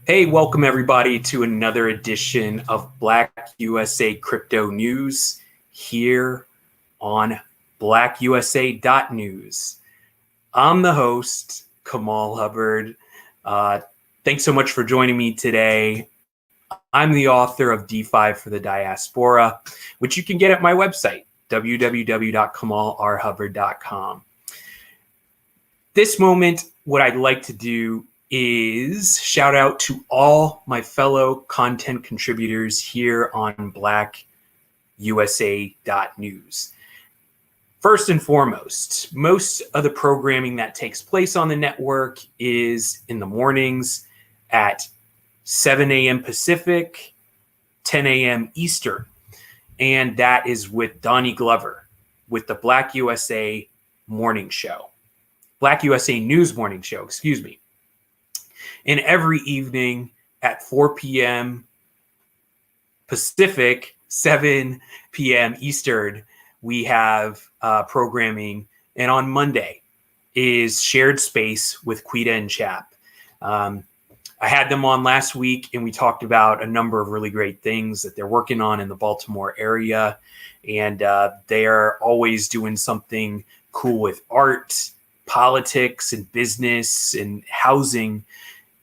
Hey, welcome everybody to another edition of BlackUSA Crypto News here on BlackUSA.news. I'm the host, Kamal Hubbard. Thanks so much for joining me today. I'm the author of DeFi for the Diaspora, which you can get at my website, www.kamalrhubbard.com. This moment, what I'd like to do is shout out to all my fellow content contributors here on BlackUSA.news. First and foremost, most of the programming that takes place on the network is in the mornings at 7 a.m. Pacific, 10 a.m. Eastern. And that is with Donnie Glover with the BlackUSA morning show. BlackUSA News morning show, excuse me. And every evening at 4 p.m. Pacific, 7 p.m. Eastern, we have programming. And on Monday is Shared Space with Quita and Chap. I had them on last week, and we talked about a number of really great things that they're working on in the Baltimore area. And they are always doing something cool with art, politics, and business and housing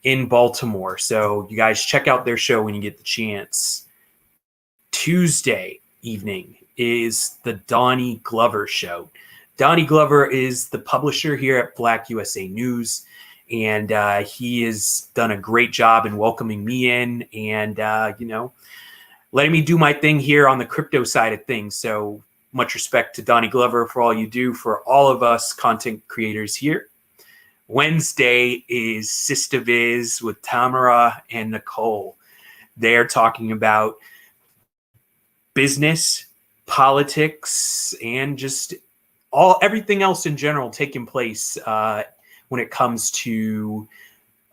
in Baltimore. So you guys check out their show when you get the chance. Tuesday evening is the Donnie Glover show. Donnie Glover is the publisher here at BlackUSA News, and he has done a great job in welcoming me in and, letting me do my thing here on the crypto side of things. So much respect to Donnie Glover for all you do for all of us content creators here. Wednesday is SistaViz with Tamara and Nicole. They're talking about business, politics, and just everything else in general taking place when it comes to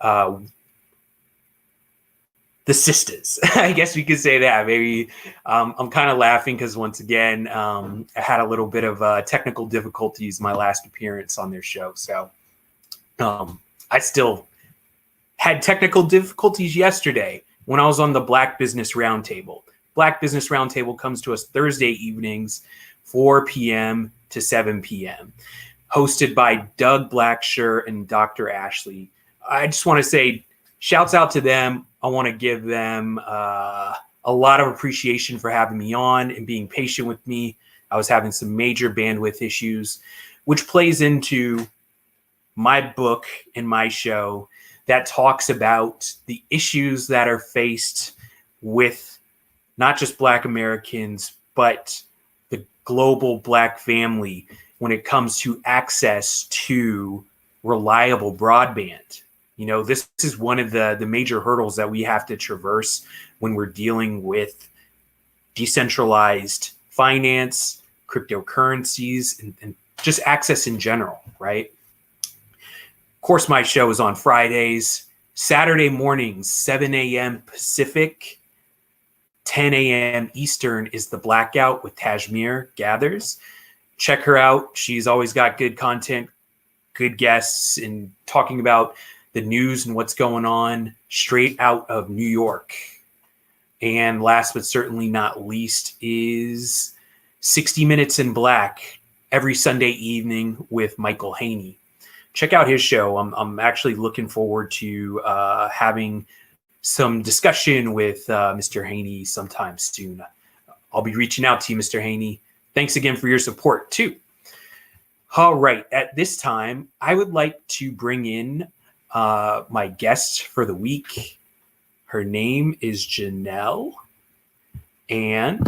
the sisters. I guess we could say that. Maybe I'm kind of laughing because once again, I had a little bit of technical difficulties my last appearance on their show. So I still had technical difficulties yesterday when I was on the Black Business Roundtable. Black Business Roundtable comes to us Thursday evenings, 4 p.m. to 7 p.m., hosted by Doug Blacksher and Dr. Ashley. I just want to say shouts out to them. I want to give them a lot of appreciation for having me on and being patient with me. I was having some major bandwidth issues, which plays into my book and my show that talks about the issues that are faced with not just Black Americans, but the global Black family when it comes to access to reliable broadband. You know, this is one of the major hurdles that we have to traverse when we're dealing with decentralized finance, cryptocurrencies, and just access in general, right? Of course, my show is on Fridays, Saturday mornings, 7 a.m. Pacific, 10 a.m. Eastern is the Blackout with Tajmir Gathers. Check her out. She's always got good content, good guests, and talking about the news and what's going on straight out of New York. And last but certainly not least is 60 Minutes in Black every Sunday evening with Michael Haney. Check out his show. I'm actually looking forward to having some discussion with Mr. Haney sometime soon. I'll be reaching out to you, Mr. Haney. Thanks again for your support, too. All right. At this time, I would like to bring in my guest for the week. Her name is Janelle. And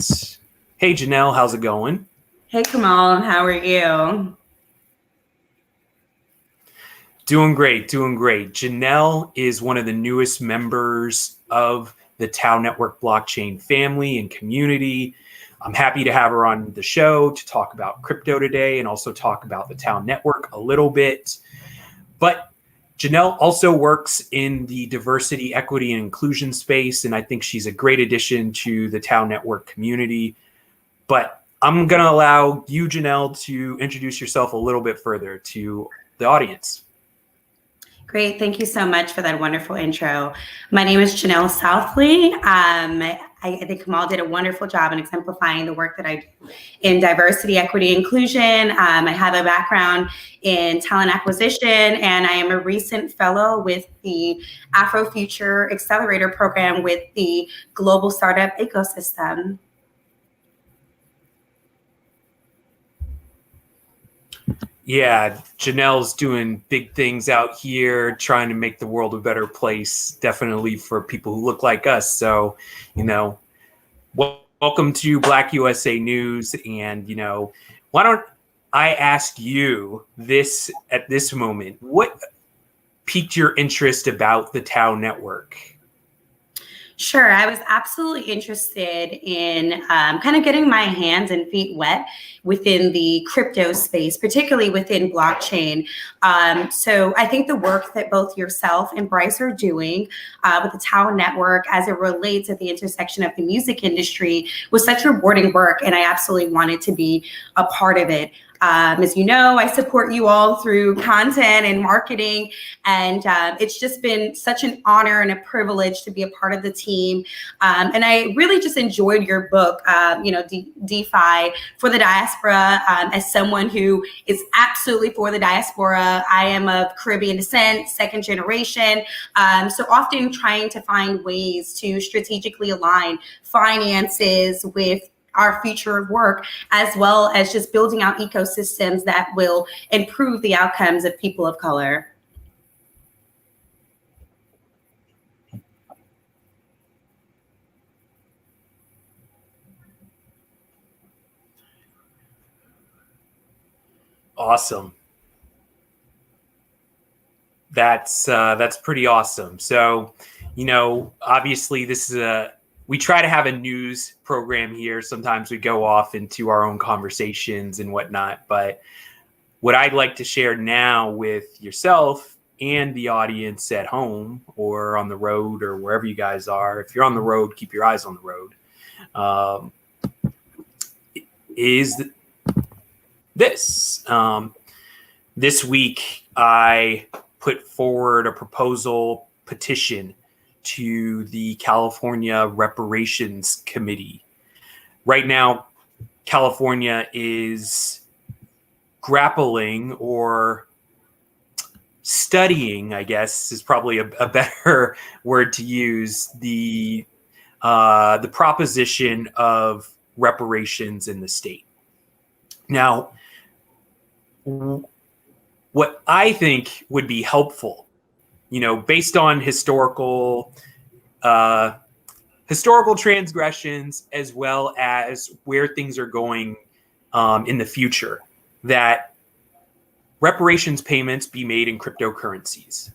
hey, Janelle, how's it going? Hey, Kamal. How are you? Doing great, doing great. Janelle is one of the newest members of the Tau Network blockchain family and community. I'm happy to have her on the show to talk about crypto today and also talk about the Tau Network a little bit. But Janelle also works in the diversity, equity, and inclusion space, and I think she's a great addition to the Tau Network community. But I'm going to allow you, Janelle, to introduce yourself a little bit further to the audience. Great. Thank you so much for that wonderful intro. My name is Janelle Southley. I think Kamal did a wonderful job in exemplifying the work that I do in diversity, equity, inclusion. I have a background in talent acquisition, and I am a recent fellow with the Afrofuture Accelerator Program with the Global Startup Ecosystem. Yeah, Janelle's doing big things out here, trying to make the world a better place, definitely for people who look like us. So, welcome to BlackUSA News. And, why don't I ask you this at this moment? What piqued your interest about the Tau network? Sure. I was absolutely interested in kind of getting my hands and feet wet within the crypto space, particularly within blockchain. So I think the work that both yourself and Bryce are doing with the Tau network as it relates at the intersection of the music industry was such rewarding work, and I absolutely wanted to be a part of it. As you know, I support you all through content and marketing, and it's just been such an honor and a privilege to be a part of the team. And I really just enjoyed your book, DeFi for the Diaspora. As someone who is absolutely for the diaspora, I am of Caribbean descent, second generation, so often trying to find ways to strategically align finances with our future of work, as well as just building out ecosystems that will improve the outcomes of people of color. Awesome. That's pretty awesome. So, obviously this is we try to have a news program here. Sometimes we go off into our own conversations and whatnot. But what I'd like to share now with yourself and the audience at home or on the road or wherever you guys are, if you're on the road, keep your eyes on the road, is this. This week, I put forward a proposal petition to the California Reparations Committee. Right now, California is grappling or studying, I guess is probably a better word to use, the proposition of reparations in the state. Now, what I think would be helpful, based on historical transgressions as well as where things are going in the future, that reparations payments be made in cryptocurrencies.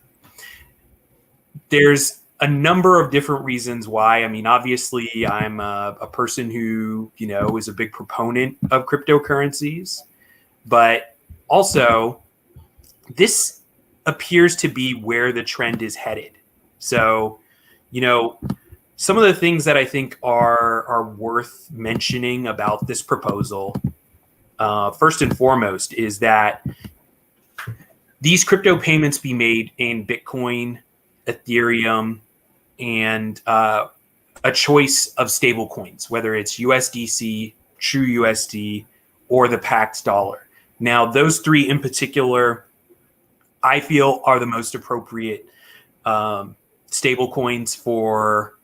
There's a number of different reasons why. I mean, obviously, I'm a person who, is a big proponent of cryptocurrencies, but also this appears to be where the trend is headed. So, some of the things that I think are worth mentioning about this proposal, first and foremost, is that these crypto payments be made in Bitcoin, Ethereum, and a choice of stable coins, whether it's USDC, True USD, or the Pax dollar. Now, those three in particular, I feel are the most appropriate stable coins for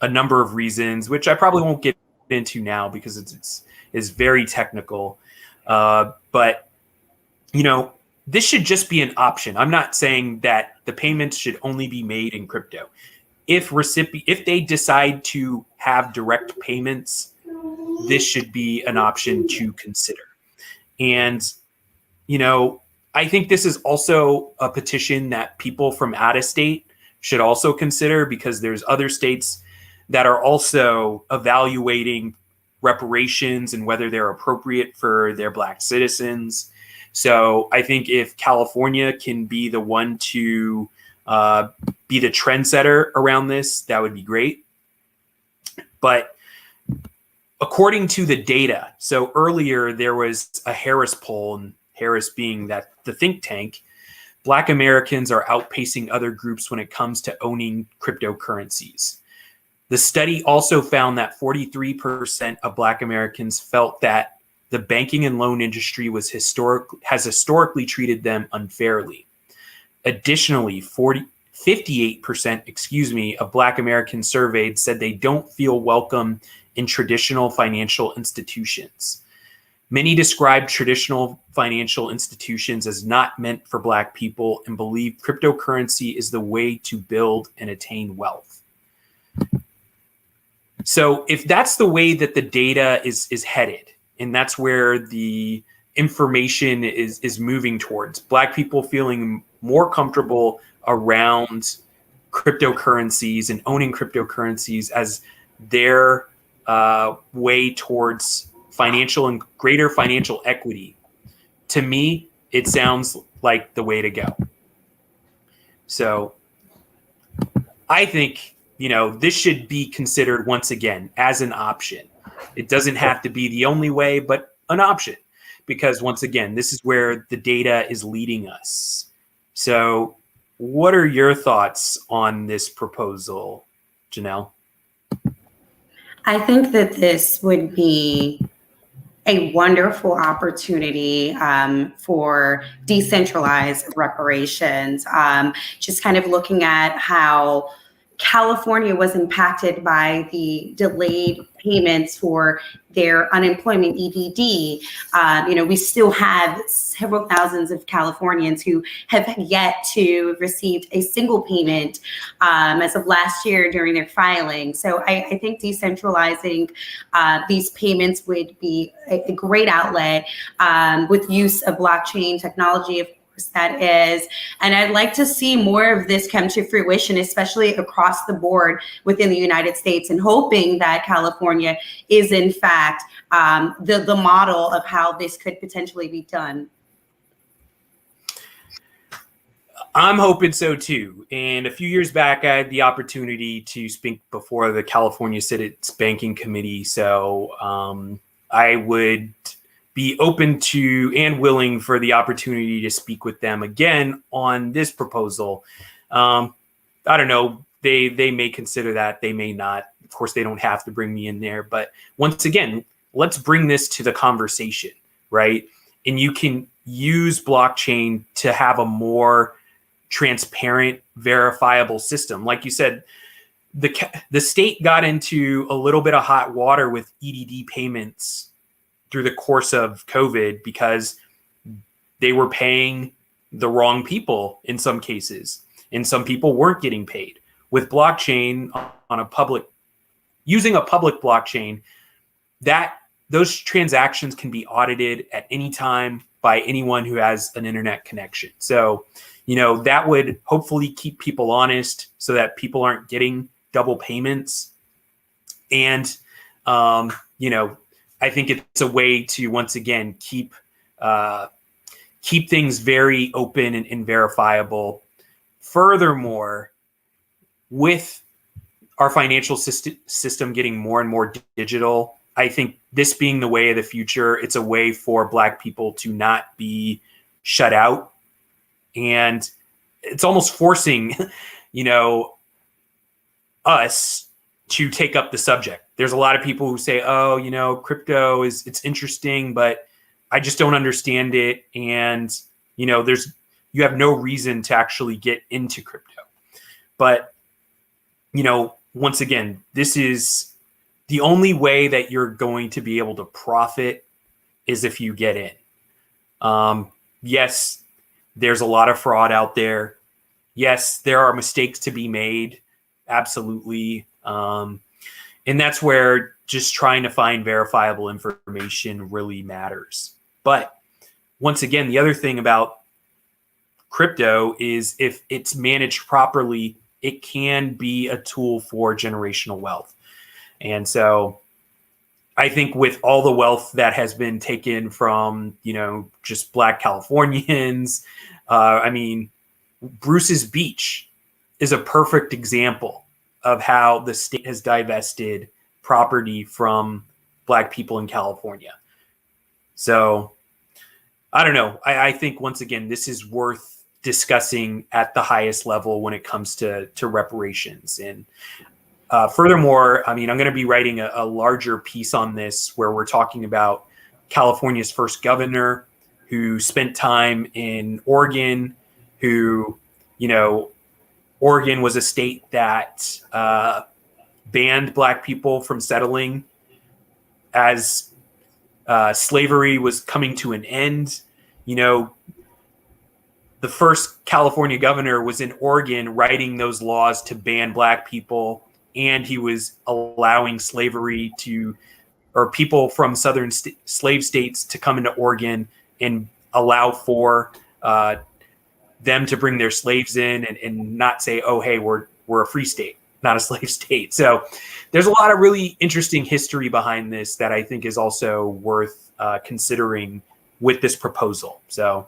a number of reasons, which I probably won't get into now because it's very technical. But this should just be an option. I'm not saying that the payments should only be made in crypto. If they decide to have direct payments, this should be an option to consider. And I think this is also a petition that people from out of state should also consider, because there's other states that are also evaluating reparations and whether they're appropriate for their Black citizens. So I think if California can be the one to be the trendsetter around this, that would be great. But according to the data, so earlier there was a Harris poll, and Harris being the think tank, Black Americans are outpacing other groups when it comes to owning cryptocurrencies. The study also found that 43% of Black Americans felt that the banking and loan industry has historically treated them unfairly. Additionally, 58%, of Black Americans surveyed said they don't feel welcome in traditional financial institutions. Many describe traditional financial institutions as not meant for Black people and believe cryptocurrency is the way to build and attain wealth. So if that's the way that the data is headed, and that's where the information is moving towards, Black people feeling more comfortable around cryptocurrencies and owning cryptocurrencies as their way towards financial and greater financial equity, to me, it sounds like the way to go. So I think, this should be considered once again as an option. It doesn't have to be the only way, but an option, because once again, this is where the data is leading us. So what are your thoughts on this proposal, Janelle? I think that this would be a wonderful opportunity for decentralized reparations. Just kind of looking at how California was impacted by the delayed payments for their unemployment EDD. We still have several thousands of Californians who have yet to receive a single payment as of last year during their filing. So I think decentralizing these payments would be a great outlet with use of blockchain technology, of course, that is. And I'd like to see more of this come to fruition, especially across the board within the United States, and hoping that California is in fact the model of how this could potentially be done. I'm hoping so too. And a few years back, I had the opportunity to speak before the California Senate's Banking Committee. So I would be open to and willing for the opportunity to speak with them again on this proposal. I don't know. They may consider that. They may not. Of course, they don't have to bring me in there. But once again, let's bring this to the conversation, right? And you can use blockchain to have a more transparent, verifiable system. Like you said, the state got into a little bit of hot water with EDD payments through the course of COVID because they were paying the wrong people in some cases, and some people weren't getting paid. With blockchain using a public blockchain, those transactions can be audited at any time by anyone who has an internet connection. So, that would hopefully keep people honest so that people aren't getting double payments. And, I think it's a way to, once again, keep things very open and verifiable. Furthermore, with our financial system getting more and more digital, I think this being the way of the future, it's a way for Black people to not be shut out. And it's almost forcing, us to take up the subject. There's a lot of people who say, crypto it's interesting, but I just don't understand it. And, you have no reason to actually get into crypto. But, once again, this is the only way that you're going to be able to profit is if you get in. Yes, there's a lot of fraud out there. Yes, there are mistakes to be made. Absolutely. And that's where just trying to find verifiable information really matters. But once again, the other thing about crypto is if it's managed properly, it can be a tool for generational wealth. And so I think with all the wealth that has been taken from, just Black Californians, Bruce's Beach is a perfect example of how the state has divested property from Black people in California. So I don't know. I think once again, this is worth discussing at the highest level when it comes to reparations. And furthermore, I mean, I'm going to be writing a larger piece on this where we're talking about California's first governor who spent time in Oregon, who, you know, Oregon was a state that banned Black people from settling as slavery was coming to an end. You know, the first California governor was in Oregon writing those laws to ban Black people, and he was allowing slavery to, or people from southern slave states to come into Oregon and allow for them to bring their slaves in and not say, oh, hey, we're a free state, not a slave state. So there's a lot of really interesting history behind this that I think is also worth considering with this proposal. So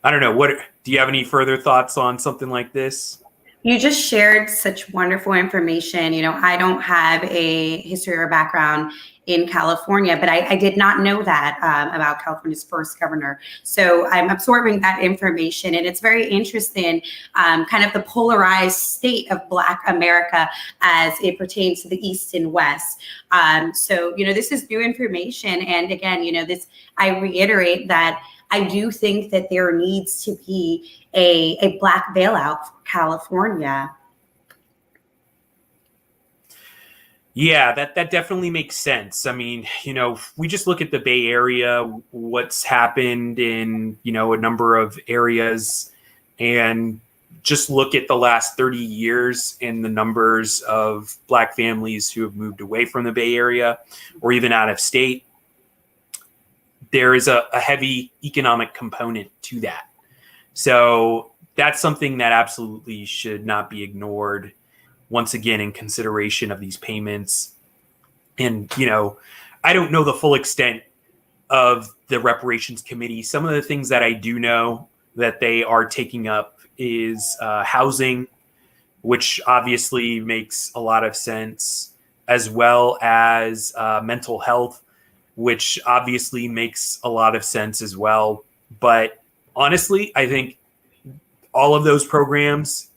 I don't know, what do you have any further thoughts on something like this? You just shared such wonderful information. You know, I don't have a history or background in California, but I did not know that about California's first governor. So I'm absorbing that information, and it's very interesting, kind of the polarized state of Black America as it pertains to the East and West. So, you know, this is new information. And again, you know, this, I reiterate that I do think that there needs to be a Black bailout for California. Yeah, that definitely makes sense. I mean, you know, if we just look at the Bay Area, what's happened in, you know, a number of areas, and just look at the last 30 years and the numbers of Black families who have moved away from the Bay Area or even out of state, there is a heavy economic component to that. So that's something that absolutely should not be ignored, once again, in consideration of these payments. And, you know, I don't know the full extent of the reparations committee. Some of the things that I do know that they are taking up is housing, which obviously makes a lot of sense, as well as mental health, which obviously makes a lot of sense as well. But honestly, I think all of those programs,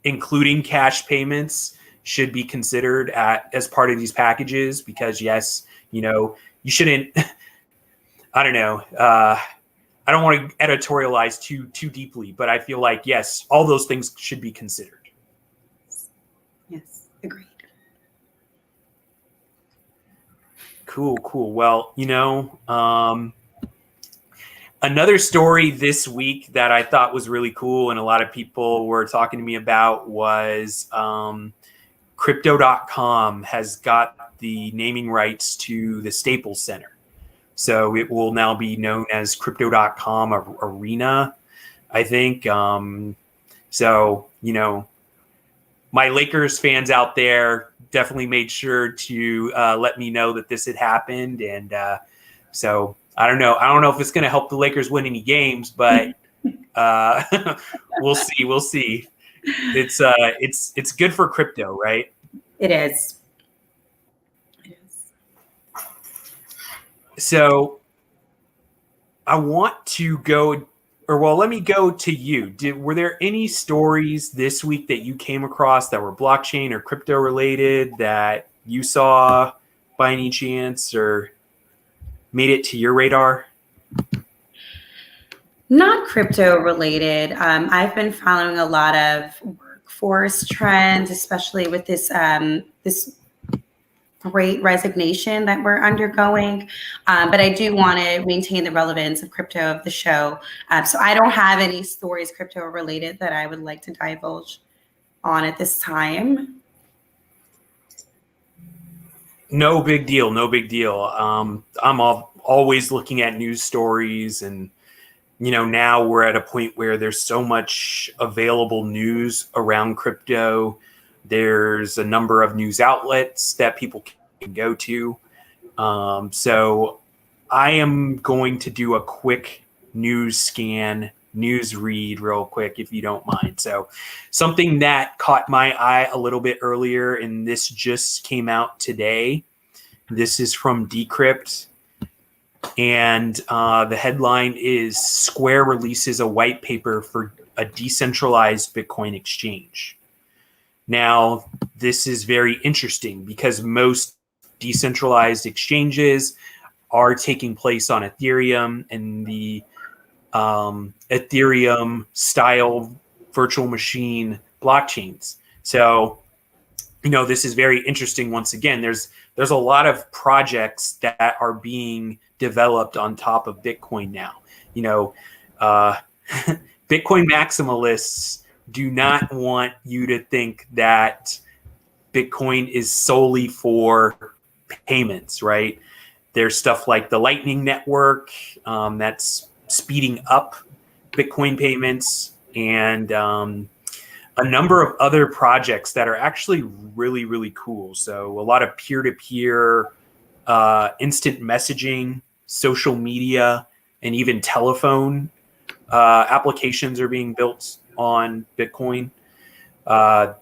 including cash payments, should be considered as part of these packages, because yes, you know, you shouldn't, I don't know, I don't want to editorialize too deeply, but I feel like, yes, all those things should be considered. Yes, agreed. Cool. Well, you know, another story this week that I thought was really cool and a lot of people were talking to me about was Crypto.com has got the naming rights to the Staples Center. So it will now be known as Crypto.com Arena, I think. So, you know, my Lakers fans out there definitely made sure to let me know that this had happened. And so I don't know if it's going to help the Lakers win any games, but we'll see. It's good for crypto, right? It is. So I want to go, or well, let me go to you. Were there any stories this week that you came across that were blockchain or crypto related that you saw by any chance or made it to your radar? Not crypto related. I've been following a lot of workforce trends, especially with this this great resignation that we're undergoing. But I do want to maintain the relevance of crypto of the show. So I don't have any stories crypto related that I would like to divulge on at this time. No big deal. I'm always looking at news stories, and you know, now we're at a point where there's so much available news around crypto. There's a number of news outlets that people can go to. So I am going to do a quick news read real quick, if you don't mind. So something that caught my eye a little bit earlier, and this just came out today. This is from Decrypt. And the headline is Square releases a white paper for a decentralized Bitcoin exchange. Now, this is very interesting because most decentralized exchanges are taking place on Ethereum and the Ethereum style virtual machine blockchains. So, this is very interesting. Once again, there's a lot of projects that are being developed on top of Bitcoin now. Bitcoin maximalists do not want you to think that Bitcoin is solely for payments, right? There's stuff like the Lightning Network that's speeding up Bitcoin payments, and a number of other projects that are actually really, really cool. So a lot of peer-to-peer instant messaging, social media, and even telephone applications are being built on Bitcoin. I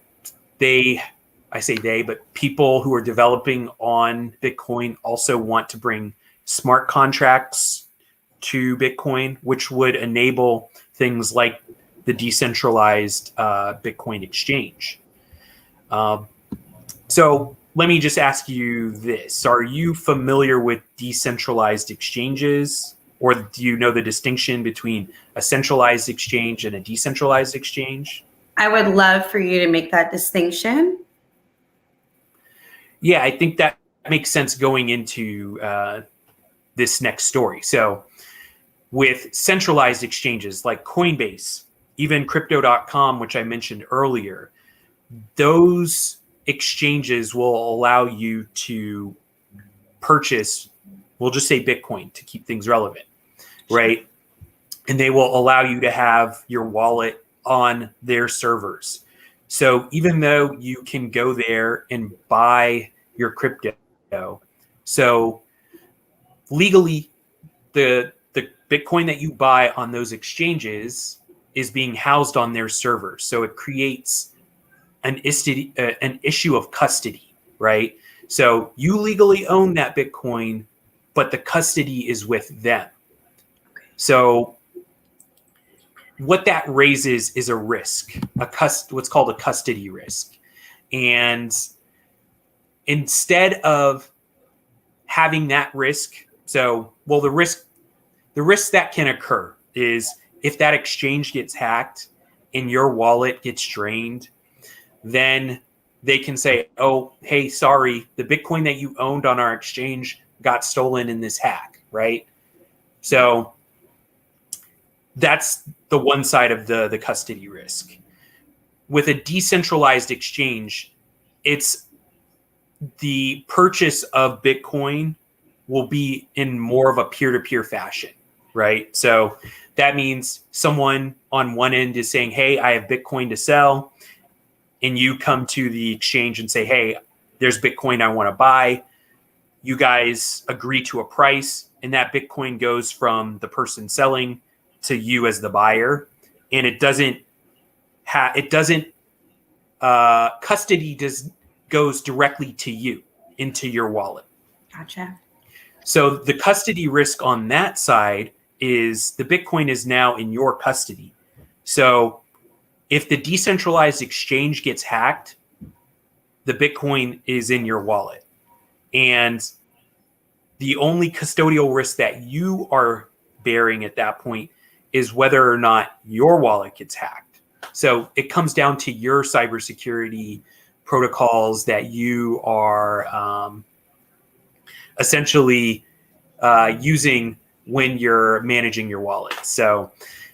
say they, but people who are developing on Bitcoin also want to bring smart contracts to Bitcoin, which would enable things like the decentralized Bitcoin exchange. So let me just ask you this. Are you familiar with decentralized exchanges, or do you know the distinction between a centralized exchange and a decentralized exchange? I would love for you to make that distinction. Yeah, I think that makes sense going into this next story. So with centralized exchanges like Coinbase, even Crypto.com, which I mentioned earlier, those exchanges will allow you to purchase, we'll just say Bitcoin to keep things relevant, right? And they will allow you to have your wallet on their servers. So even though you can go there and buy your crypto, so legally the Bitcoin that you buy on those exchanges is being housed on their servers. So it creates an issue of custody, right? So you legally own that Bitcoin, but the custody is with them. So what that raises is a risk, what's called a custody risk. And instead of having that risk, the risk that can occur is if that exchange gets hacked and your wallet gets drained, then they can say, oh, hey, sorry, the Bitcoin that you owned on our exchange got stolen in this hack, right? So that's the one side of the custody risk. With a decentralized exchange, it's the purchase of Bitcoin will be in more of a peer-to-peer fashion, right? So that means someone on one end is saying, hey, I have Bitcoin to sell. And you come to the exchange and say, hey, there's Bitcoin I want to buy. You guys agree to a price, and that Bitcoin goes from the person selling to you as the buyer. And custody goes directly to you into your wallet. Gotcha. So the custody risk on that side is the Bitcoin is now in your custody. So if the decentralized exchange gets hacked, the Bitcoin is in your wallet. And the only custodial risk that you are bearing at that point is whether or not your wallet gets hacked. So it comes down to your cybersecurity protocols that you are essentially using when you're managing your wallet. So,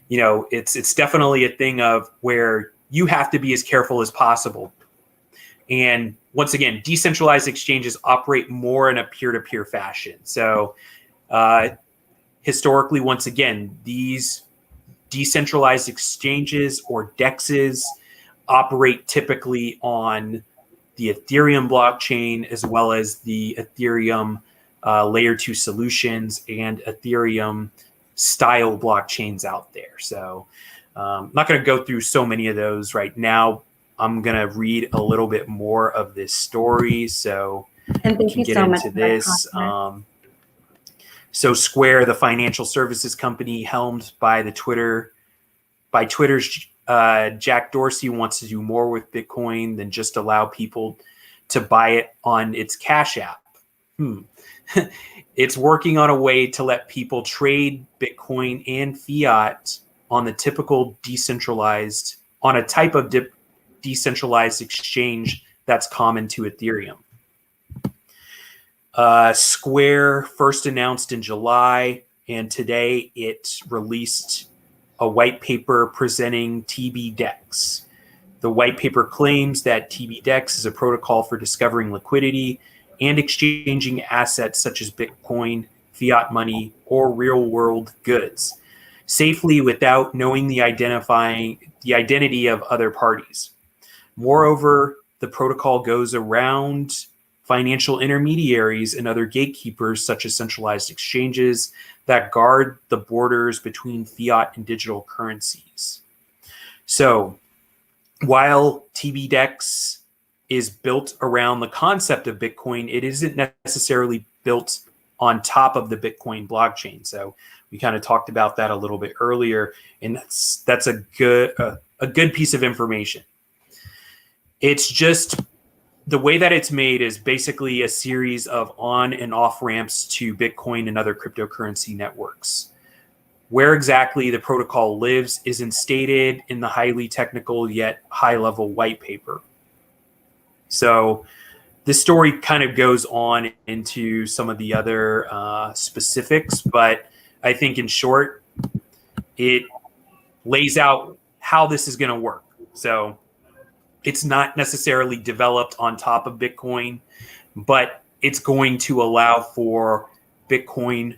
it's definitely a thing of where you have to be as careful as possible. And once again, decentralized exchanges operate more in a peer-to-peer fashion. So historically, once again, these decentralized exchanges or DEXs operate typically on the Ethereum blockchain, as well as the Ethereum layer 2 solutions and Ethereum style blockchains out there. So I'm not going to go through so many of those right now. I'm going to read a little bit more of this story so and we can get into this. So Square, the financial services company helmed by Twitter's Jack Dorsey, wants to do more with Bitcoin than just allow people to buy it on its Cash App. It's working on a way to let people trade Bitcoin and fiat on a type of decentralized exchange that's common to Ethereum. Square first announced in July, and today it released a white paper presenting TBDEX. The white paper claims that TBDEX is a protocol for discovering liquidity and exchanging assets such as Bitcoin, fiat money, or real-world goods safely without knowing the identity of other parties. Moreover, the protocol goes around financial intermediaries and other gatekeepers, such as centralized exchanges that guard the borders between fiat and digital currencies. So, while TBDEX is built around the concept of Bitcoin, it isn't necessarily built on top of the Bitcoin blockchain. So, we kind of talked about that a little bit earlier, and that's a good piece of information. It's just the way that it's made is basically a series of on and off ramps to Bitcoin and other cryptocurrency networks. Where exactly the protocol lives isn't stated in the highly technical yet high-level white paper. So this story kind of goes on into some of the other specifics, but I think in short, it lays out how this is going to work. So it's not necessarily developed on top of Bitcoin, but it's going to allow for Bitcoin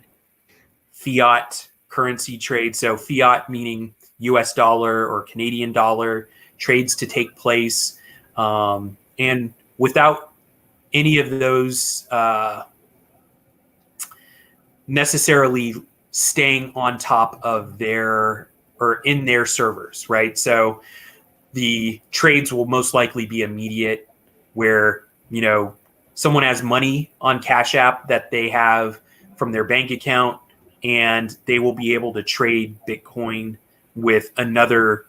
fiat currency trade. So fiat meaning US dollar or Canadian dollar trades to take place. And without any of those necessarily staying on top of their or in their servers, right? So the trades will most likely be immediate, where, you know, someone has money on Cash App that they have from their bank account, and they will be able to trade Bitcoin with another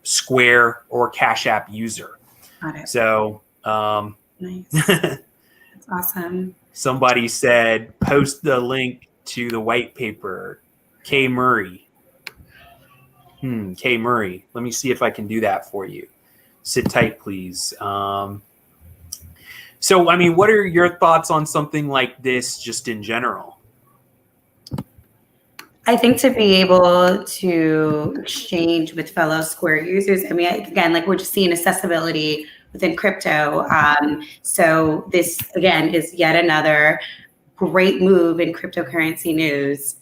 Square or Cash App user. Got it. So, nice. That's awesome. Somebody said, post the link to the white paper. K. Murray. K. Murray. Let me see if I can do that for you. Sit tight, please. So, I mean, what are your thoughts on something like this just in general? I think to be able to exchange with fellow Square users, I mean, again, like we're just seeing accessibility within crypto. So this, again, is yet another great move in cryptocurrency news.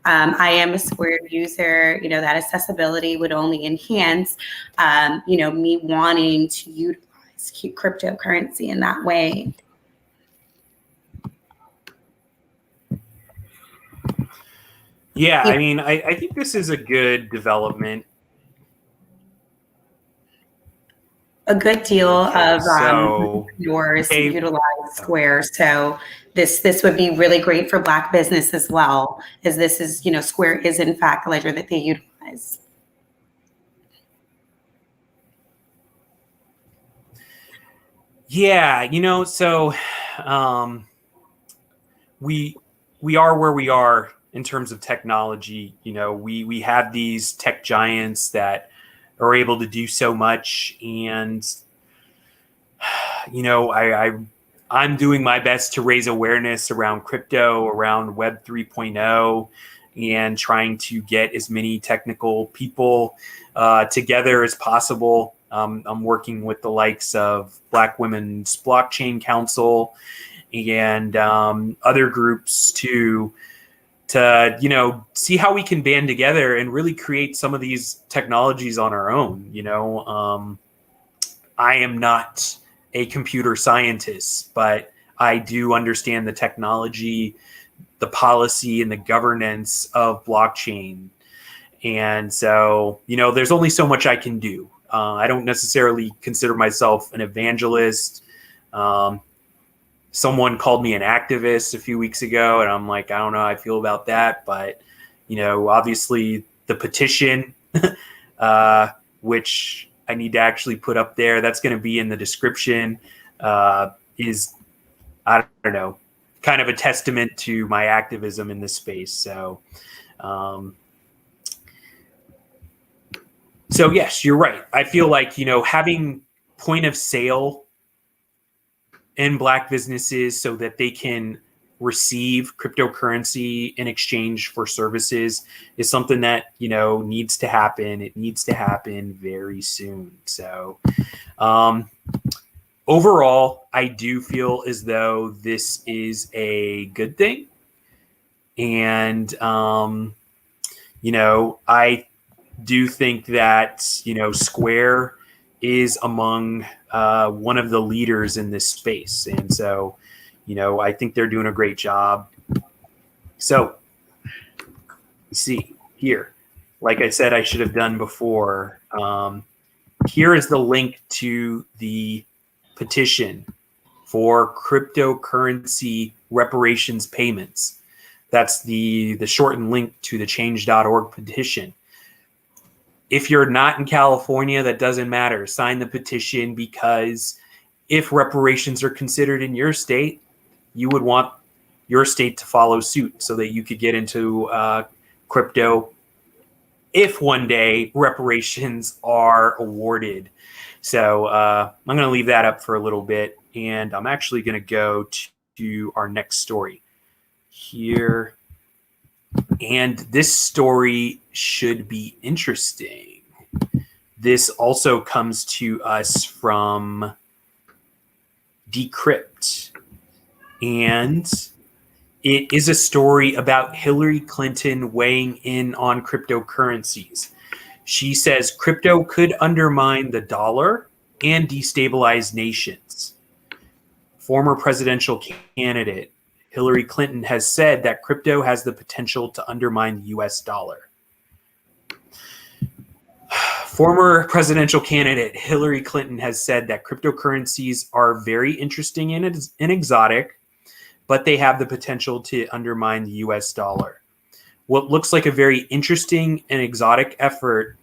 I am a Square user. You know, that accessibility would only enhance, you know, me wanting to utilize cryptocurrency in that way. Yeah, I mean, I think this is a good development. A good deal of yours utilize Square. So this would be really great for Black business as well, as this is, you know, Square is in fact a ledger that they utilize. Yeah, you know, so we are where we are in terms of technology. You know, we have these tech giants that are able to do so much, and you know, I'm doing my best to raise awareness around crypto, around Web 3.0, and trying to get as many technical people together as possible. I'm working with the likes of Black Women's Blockchain Council and other groups to you know, see how we can band together and really create some of these technologies on our own. You know, I am not a computer scientist, but I do understand the technology, the policy, and the governance of blockchain. And so, you know, there's only so much I can do. I don't necessarily consider myself an evangelist. someone called me an activist a few weeks ago, and I'm like, I don't know how I feel about that. But, obviously the petition, which I need to actually put up there, that's going to be in the description, is, I don't know, kind of a testament to my activism in this space. So, so yes, you're right. I feel like, having point of sale in Black businesses so that they can receive cryptocurrency in exchange for services is something that, needs to happen. It needs to happen very soon. So, overall, I do feel as though this is a good thing. And, I do think that, Square is among one of the leaders in this space. And so, I think they're doing a great job. So, you see here, like I said, I should have done before. Here is the link to the petition for cryptocurrency reparations payments. That's the shortened link to the change.org petition. If you're not in California, that doesn't matter. Sign the petition, because if reparations are considered in your state, you would want your state to follow suit so that you could get into crypto if one day reparations are awarded. So I'm going to leave that up for a little bit, and I'm actually going to go to our next story here. And this story should be interesting. This also comes to us from Decrypt. And it is a story about Hillary Clinton weighing in on cryptocurrencies. She says crypto could undermine the dollar and destabilize nations. Former presidential candidate Hillary Clinton has said that crypto has the potential to undermine the US dollar. Former presidential candidate Hillary Clinton has said that cryptocurrencies are very interesting and exotic, but they have the potential to undermine the US dollar. What looks like a very interesting and exotic effort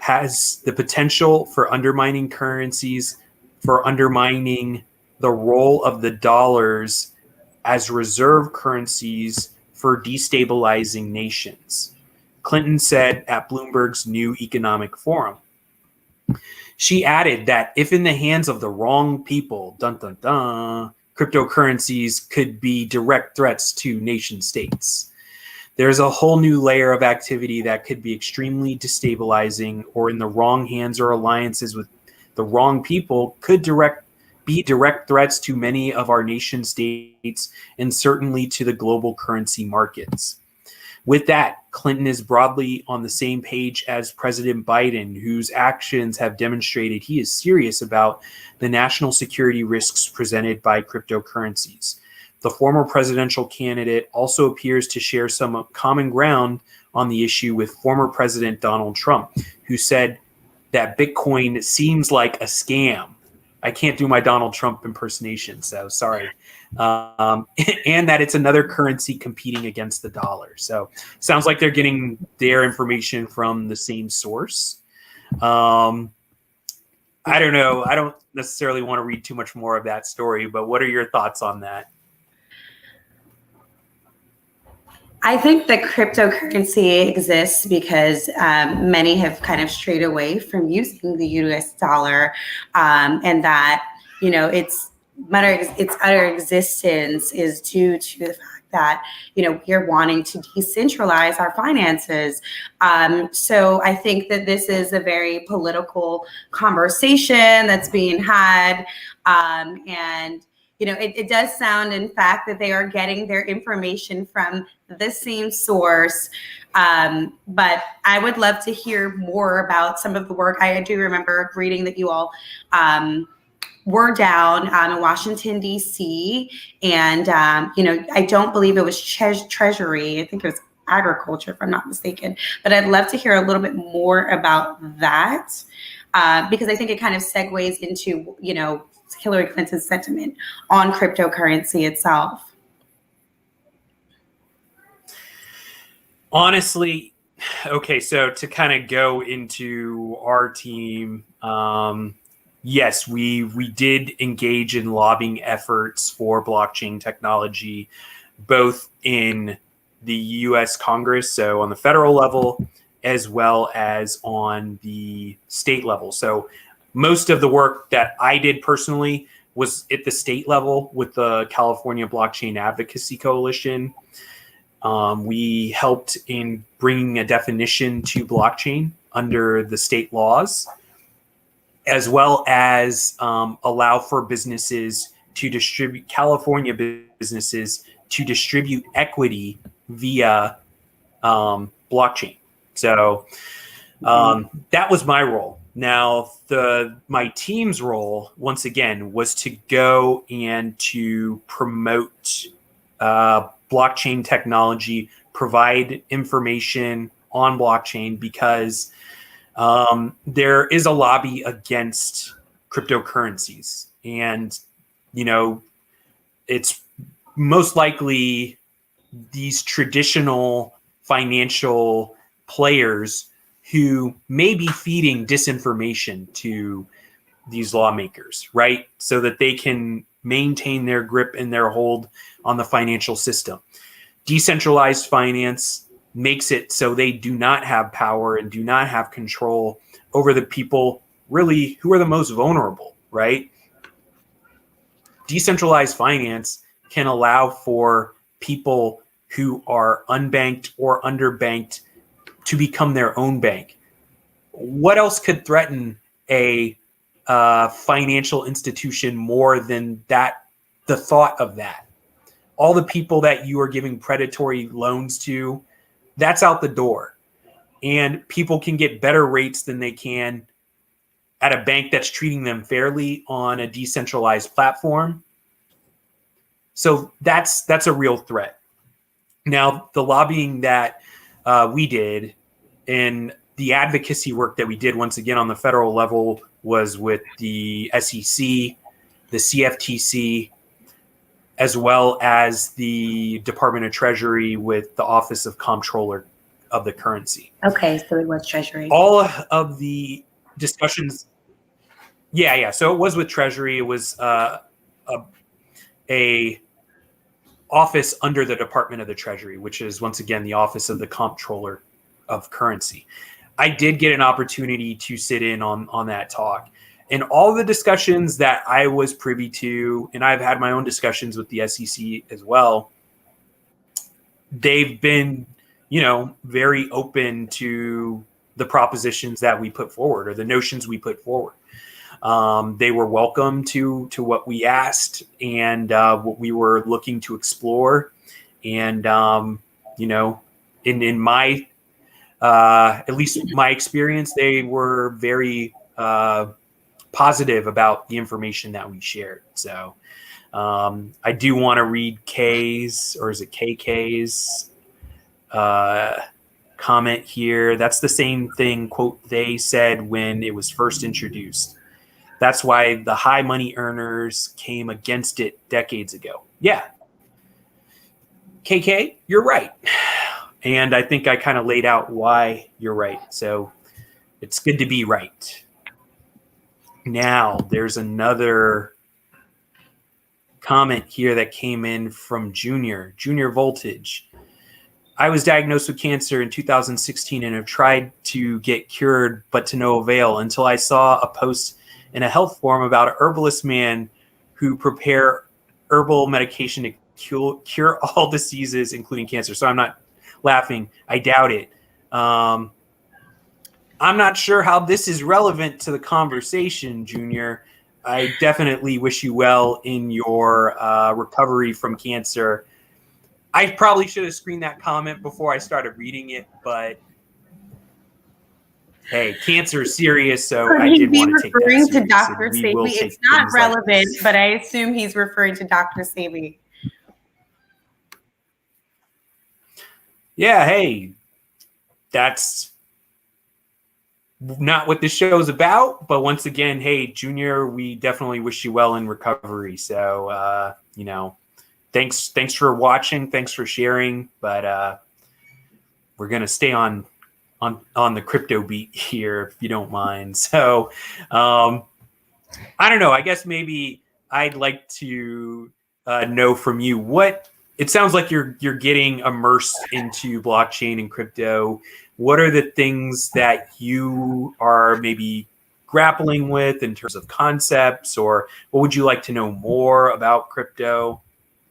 has the potential for undermining currencies, for undermining the role of the dollars as reserve currencies for destabilizing nations, Clinton said at Bloomberg's New Economic Forum. She added that if in the hands of the wrong people, dun dun dun, cryptocurrencies could be direct threats to nation states. There's a whole new layer of activity that could be extremely destabilizing, or in the wrong hands or alliances with the wrong people could be direct threats to many of our nation states and certainly to the global currency markets. With that, Clinton is broadly on the same page as President Biden, whose actions have demonstrated he is serious about the national security risks presented by cryptocurrencies. The former presidential candidate also appears to share some common ground on the issue with former President Donald Trump, who said that Bitcoin seems like a scam. I can't do my Donald Trump impersonation, so sorry. And that it's another currency competing against the dollar. So sounds like they're getting their information from the same source. I don't know. I don't necessarily want to read too much more of that story, but what are your thoughts on that? I think that cryptocurrency exists because many have kind of strayed away from using the US dollar, and that, its utter existence is due to the fact that, we're wanting to decentralize our finances. So I think that this is a very political conversation that's being had, and it does sound, in fact, that they are getting their information from the same source. But I would love to hear more about some of the work. I do remember reading that you all were down in Washington, D.C. And, I don't believe it was Treasury. I think it was agriculture, if I'm not mistaken. But I'd love to hear a little bit more about that, because I think it kind of segues into, Hillary Clinton's sentiment on cryptocurrency itself? Honestly, okay, so to kind of go into our team, yes, we did engage in lobbying efforts for blockchain technology, both in the U.S. Congress, so on the federal level, as well as on the state level. So most of the work that I did personally was at the state level with the California Blockchain Advocacy Coalition. We helped in bringing a definition to blockchain under the state laws, as well as allow for businesses to distribute, California businesses to distribute equity via blockchain. So that was my role. Now, my team's role, once again, was to go and to promote blockchain technology, provide information on blockchain, because there is a lobby against cryptocurrencies. And, you know, it's most likely these traditional financial players who may be feeding disinformation to these lawmakers, right? So that they can maintain their grip and their hold on the financial system. Decentralized finance makes it so they do not have power and do not have control over the people really who are the most vulnerable, right? Decentralized finance can allow for people who are unbanked or underbanked to become their own bank. What else could threaten a financial institution more than that? The thought of that. All the people that you are giving predatory loans to, that's out the door. And people can get better rates than they can at a bank that's treating them fairly on a decentralized platform. So that's a real threat. Now, the lobbying that we did and the advocacy work that we did, once again, on the federal level, was with the SEC, the CFTC, as well as the Department of Treasury with the Office of Comptroller of the Currency. Okay, so it was Treasury. All of the discussions, yeah. So it was with Treasury. It was a office under the Department of the Treasury, which is, once again, the Office of the Comptroller of Currency. I did get an opportunity to sit in on that talk. And all the discussions that I was privy to, and I've had my own discussions with the SEC as well, they've been, you know, very open to the propositions that we put forward, or the notions we put forward. They were welcome to what we asked and what we were looking to explore. And, you know, in my, at least my experience, they were very positive about the information that we shared. So I do want to read K's, or is it KK's comment here. That's the same thing, quote, they said when it was first introduced. That's why the high money earners came against it decades ago. Yeah. KK, you're right. And I think I kind of laid out why you're right. So it's good to be right. Now, there's another comment here that came in from Junior Voltage. I was diagnosed with cancer in 2016 and have tried to get cured, but to no avail, until I saw a post in a health forum about a herbalist man who prepare herbal medication to cure all diseases, including cancer. So I'm not laughing. I doubt it. I'm not sure how this is relevant to the conversation, Junior. I definitely wish you well in your recovery from cancer. I probably should have screened that comment before I started reading it, but hey, cancer is serious, so I did want to take that referring serious. to Dr. Sebi. It's not relevant, but I assume he's referring to Dr. Sebi. Yeah, hey, that's not what this show is about. But once again, hey, Junior, we definitely wish you well in recovery. So, thanks for watching. Thanks for sharing. But we're going to stay on the crypto beat here, if you don't mind. So, I don't know. I guess maybe I'd like to know from you what it sounds like you're getting immersed into blockchain and crypto. What are the things that you are maybe grappling with in terms of concepts, or what would you like to know more about crypto,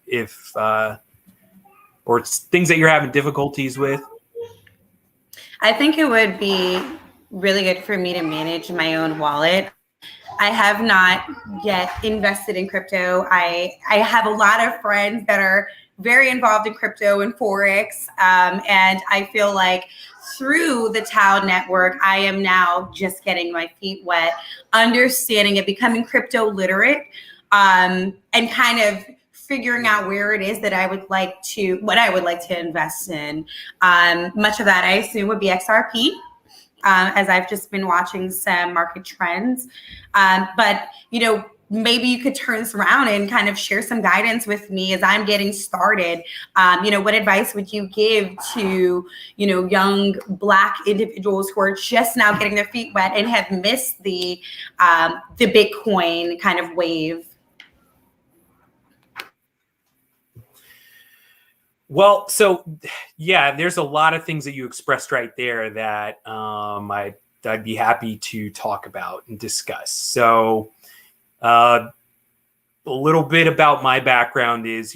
if or things that you're having difficulties with? I think it would be really good for me to manage my own wallet. I have not yet invested in crypto. I have a lot of friends that are very involved in crypto and Forex. And I feel like through the Tao network, I am now just getting my feet wet, understanding it, becoming crypto literate, and kind of figuring out where it is that what I would like to invest in. Much of that I assume would be XRP. As I've just been watching some market trends. But, maybe you could turn this around and kind of share some guidance with me as I'm getting started. What advice would you give to, young Black individuals who are just now getting their feet wet and have missed the Bitcoin kind of wave? Well, so yeah, there's a lot of things that you expressed right there that I'd be happy to talk about and discuss. So a little bit about my background is,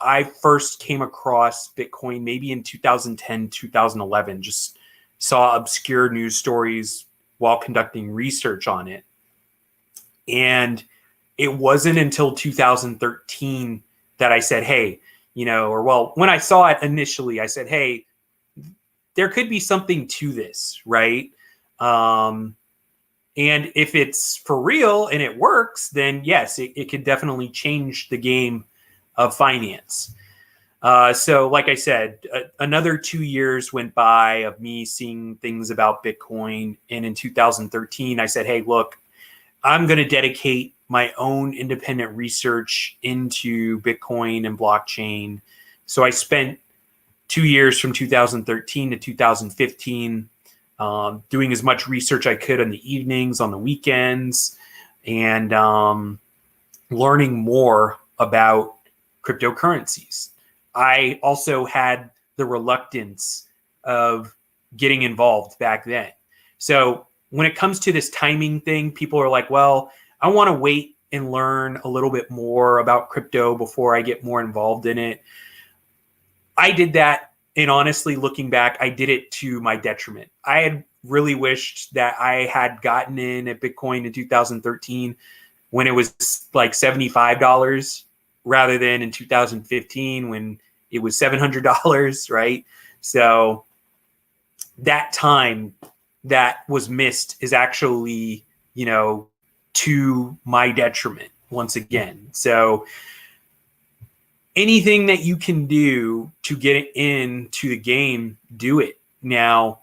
I first came across Bitcoin maybe in 2010, 2011, just saw obscure news stories while conducting research on it. And it wasn't until 2013 that I said, hey, when I saw it initially, I said, hey, there could be something to this, right? And if it's for real and it works, then yes, it could definitely change the game of finance. So like I said, another 2 years went by of me seeing things about Bitcoin. And in 2013, I said, hey, look, I'm going to dedicate my own independent research into Bitcoin and blockchain. So I spent 2 years from 2013 to 2015 doing as much research I could in the evenings, on the weekends, and learning more about cryptocurrencies. I also had the reluctance of getting involved back then. So when it comes to this timing thing, people are like, well, I want to wait and learn a little bit more about crypto before I get more involved in it. I did that. And honestly, looking back, I did it to my detriment. I had really wished that I had gotten in at Bitcoin in 2013 when it was like $75 rather than in 2015 when it was $700, right? So that time that was missed is actually, to my detriment once again. So anything that you can do to get into the game, do it. Now,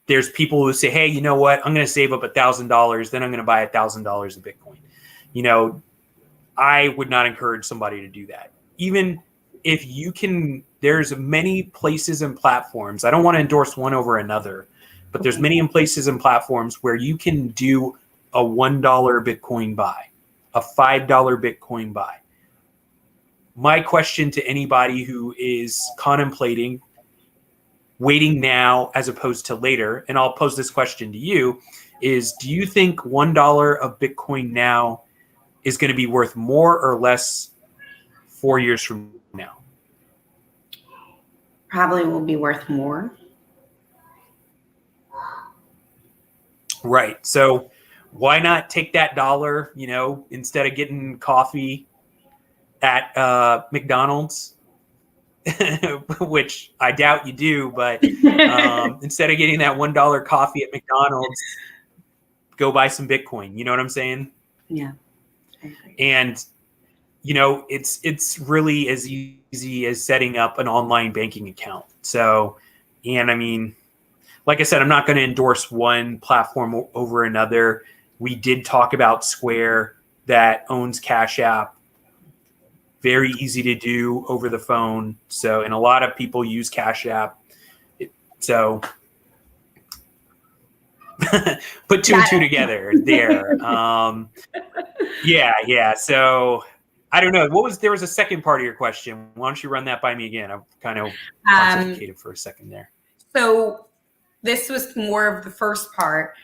there's people who say, hey, you know what? I'm going to save up $1,000. Then I'm going to buy $1,000 of Bitcoin. I would not encourage somebody to do that. Even if you can, there's many places and platforms. I don't want to endorse one over another, but there's many places and platforms where you can do a $1 Bitcoin buy, a $5 Bitcoin buy. My question to anybody who is contemplating waiting now as opposed to later, and I'll pose this question to you, is do you think $1 of Bitcoin now is going to be worth more or less 4 years from now? Probably will be worth more. Right. So why not take that dollar, instead of getting coffee at McDonald's, which I doubt you do, but instead of getting that $1 coffee at McDonald's, go buy some Bitcoin. You know what I'm saying? Yeah. And, it's really as easy as setting up an online banking account. So, and I mean, like I said, I'm not going to endorse one platform over another. We did talk about Square that owns Cash App. Very easy to do over the phone. So, and a lot of people use Cash App. So put two and two together there. Yeah. So I don't know. There was a second part of your question. Why don't you run that by me again? I'm kind of pontificated for a second there. So this was more of the first part.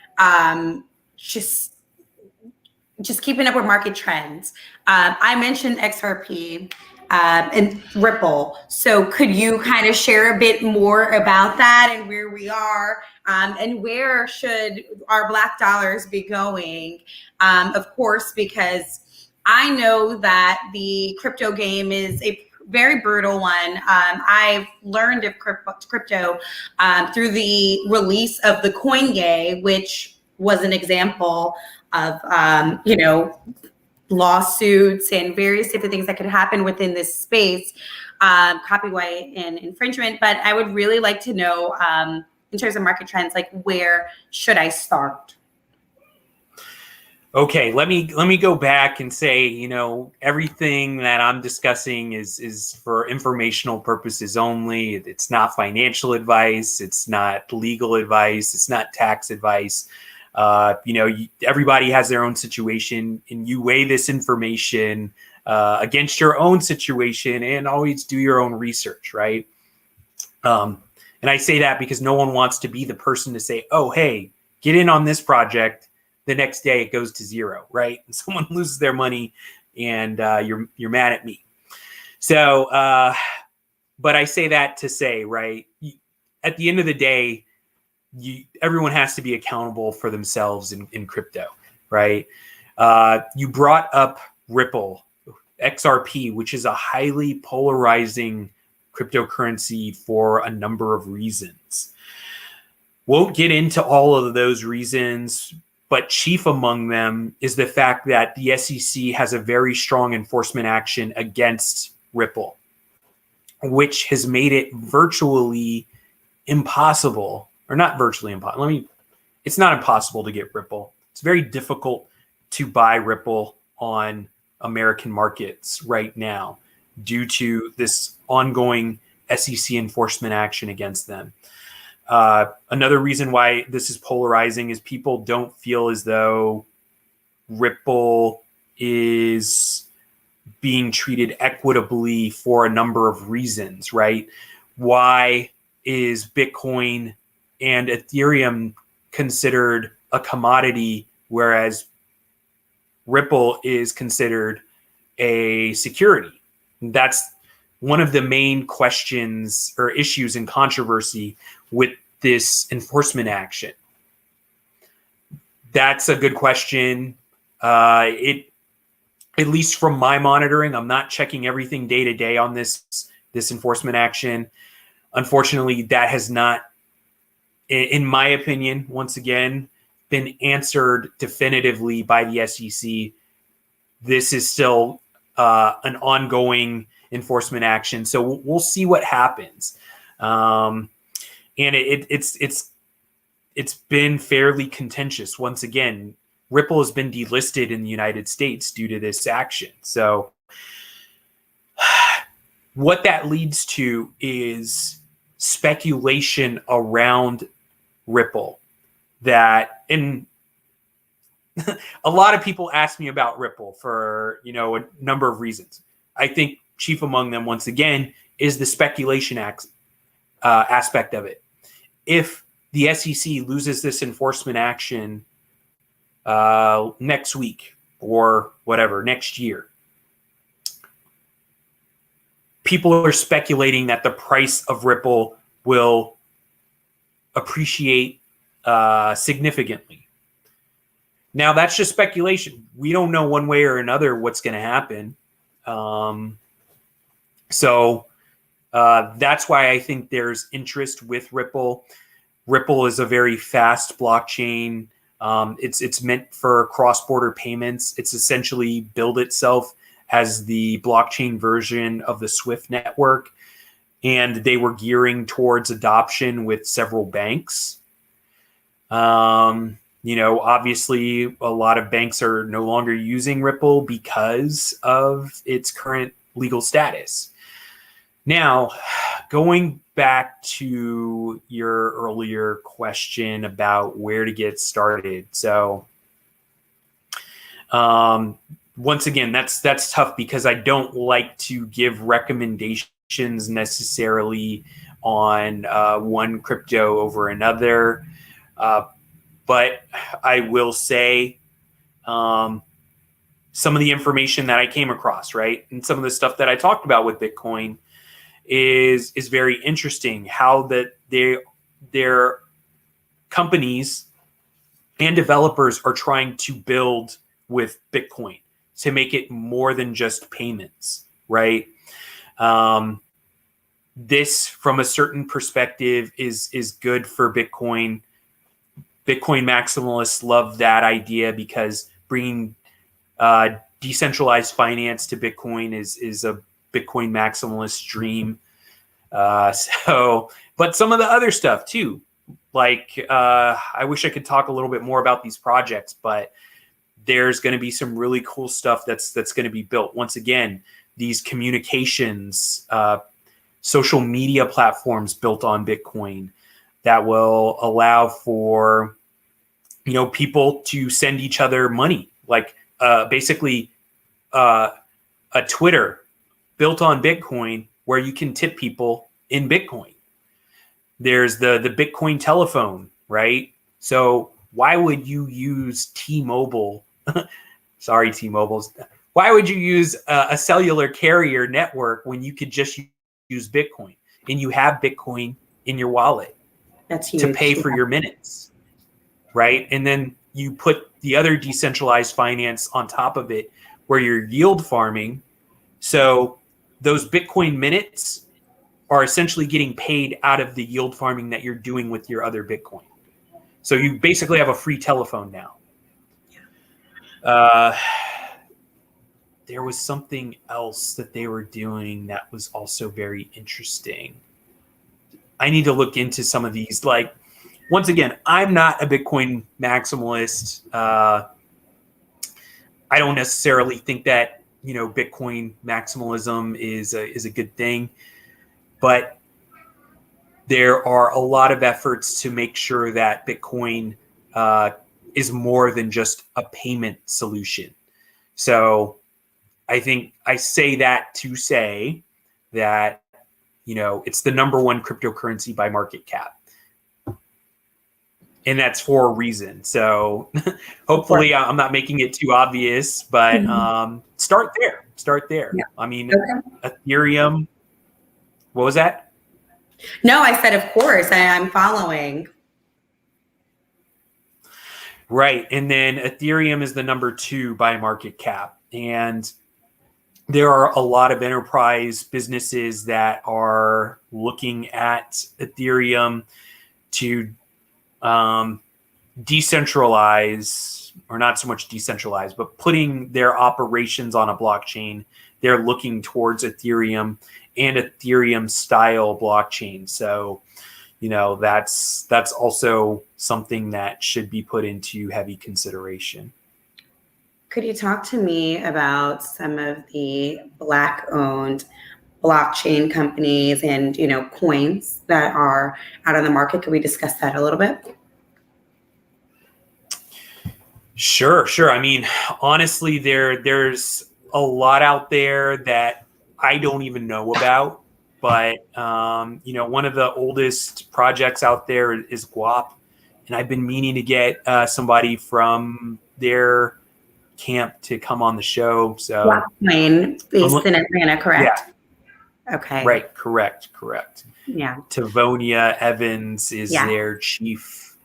Just keeping up with market trends. I mentioned XRP and Ripple. So could you kind of share a bit more about that and where we are and where should our Black dollars be going? Of course, because I know that the crypto game is a very brutal one. I've learned of crypto through the release of the CoinGay, which was an example of lawsuits and various different things that could happen within this space, copyright and infringement. But I would really like to know, in terms of market trends, like where should I start? Okay, let me go back and say, everything that I'm discussing is for informational purposes only. It's not financial advice. It's not legal advice. It's not tax advice. Everybody has their own situation, and you weigh this information against your own situation, and always do your own research, right? And I say that because no one wants to be the person to say, "Oh, hey, get in on this project." The next day it goes to zero, right? And someone loses their money, and you're mad at me. So, but I say that to say, right? At the end of the day, everyone has to be accountable for themselves in crypto, right? You brought up Ripple, XRP, which is a highly polarizing cryptocurrency for a number of reasons. Won't get into all of those reasons, but chief among them is the fact that the SEC has a very strong enforcement action against Ripple, which has made it virtually impossible. Or not virtually impossible. It's not impossible to get Ripple. It's very difficult to buy Ripple on American markets right now due to this ongoing SEC enforcement action against them. Another reason why this is polarizing is people don't feel as though Ripple is being treated equitably for a number of reasons, right? Why is Bitcoin and Ethereum considered a commodity, whereas Ripple is considered a security? That's one of the main questions or issues in controversy with this enforcement action. That's a good question. At least from my monitoring, I'm not checking everything day to day on this enforcement action. Unfortunately, that has not, in my opinion, once again, been answered definitively by the SEC. This is still an ongoing enforcement action, so we'll see what happens. And it's been fairly contentious. Once again, Ripple has been delisted in the United States due to this action. So what that leads to is speculation around Ripple that, and a lot of people ask me about Ripple for, a number of reasons. I think chief among them, once again, is the speculation aspect of it. If the SEC loses this enforcement action next week or whatever, next year, people are speculating that the price of Ripple will appreciate significantly. Now, that's just speculation. We don't know one way or another what's going to happen. So that's why I think there's interest with Ripple. Ripple is a very fast blockchain. It's meant for cross-border payments. It's essentially billed itself as the blockchain version of the SWIFT network. And they were gearing towards adoption with several banks. Obviously a lot of banks are no longer using Ripple because of its current legal status. Now, going back to your earlier question about where to get started. So, once again, that's tough because I don't like to give recommendations necessarily on one crypto over another. But I will say some of the information that I came across, right? And some of the stuff that I talked about with Bitcoin is very interesting, how that their companies and developers are trying to build with Bitcoin to make it more than just payments, right? This, from a certain perspective, is good for Bitcoin. Bitcoin maximalists love that idea because bringing decentralized finance to Bitcoin is a Bitcoin maximalist dream. But some of the other stuff too, like I wish I could talk a little bit more about these projects, but there's going to be some really cool stuff that's going to be built. Once again, these communications, social media platforms built on Bitcoin that will allow for people to send each other money, like basically a Twitter built on Bitcoin where you can tip people in Bitcoin. There's the Bitcoin telephone, right? So why would you use T-Mobile? Sorry, T-Mobile's. Why would you use a cellular carrier network when you could just use Bitcoin and you have Bitcoin in your wallet? That's huge. To pay for your minutes, right? And then you put the other decentralized finance on top of it where you're yield farming. So those Bitcoin minutes are essentially getting paid out of the yield farming that you're doing with your other Bitcoin. So you basically have a free telephone now. There was something else that they were doing that was also very interesting. I need to look into some of these. Like, once again, I'm not a Bitcoin maximalist. I don't necessarily think that Bitcoin maximalism is a good thing, but there are a lot of efforts to make sure that Bitcoin is more than just a payment solution. So I think I say that to say that it's the number one cryptocurrency by market cap. And that's for a reason. So hopefully I'm not making it too obvious, but start there. Yeah. I mean, Ethereum, what was that? No, I said, of course, I'm following. Right. And then Ethereum is the number 2 by market cap. And there are a lot of enterprise businesses that are looking at Ethereum to decentralize, or not so much decentralize, but putting their operations on a blockchain. They're looking towards Ethereum and Ethereum style blockchain. So, that's also something that should be put into heavy consideration. Could you talk to me about some of the Black-owned blockchain companies and, coins that are out on the market? Could we discuss that a little bit? Sure. I mean, honestly, there's a lot out there that I don't even know about. But, one of the oldest projects out there is Guap. And I've been meaning to get somebody from their camp to come on the show. So Blockchain based in Atlanta, correct? Yeah. Okay. Right. Correct. Yeah. Tavonia Evans is their chief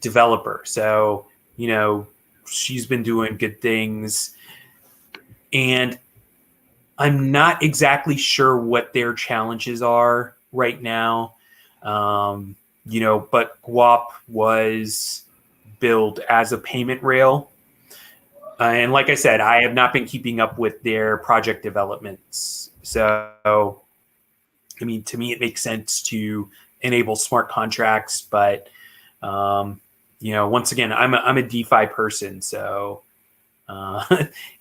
developer. So, she's been doing good things. And I'm not exactly sure what their challenges are right now. But Guap was built as a payment rail. And like I said, I have not been keeping up with their project developments. So, I mean, to me, it makes sense to enable smart contracts, but Once again, I'm a DeFi person, so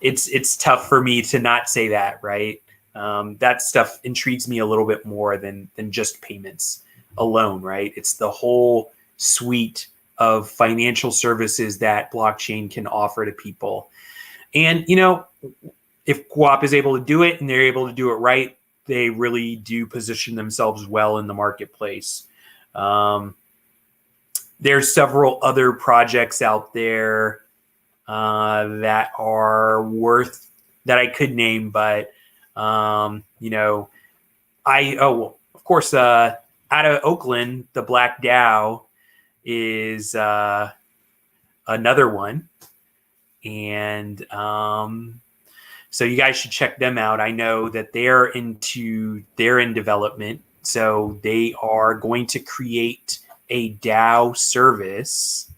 it's tough for me to not say that, right? That stuff intrigues me a little bit more than just payments alone, right? It's the whole suite of financial services that blockchain can offer to people. And, if QOP is able to do it and they're able to do it right, they really do position themselves well in the marketplace. There's several other projects out there that are worth that I could name, but of course, out of Oakland, the Black DAO is another one, and so you guys should check them out. I know that they're in development, so they are going to create a DAO service,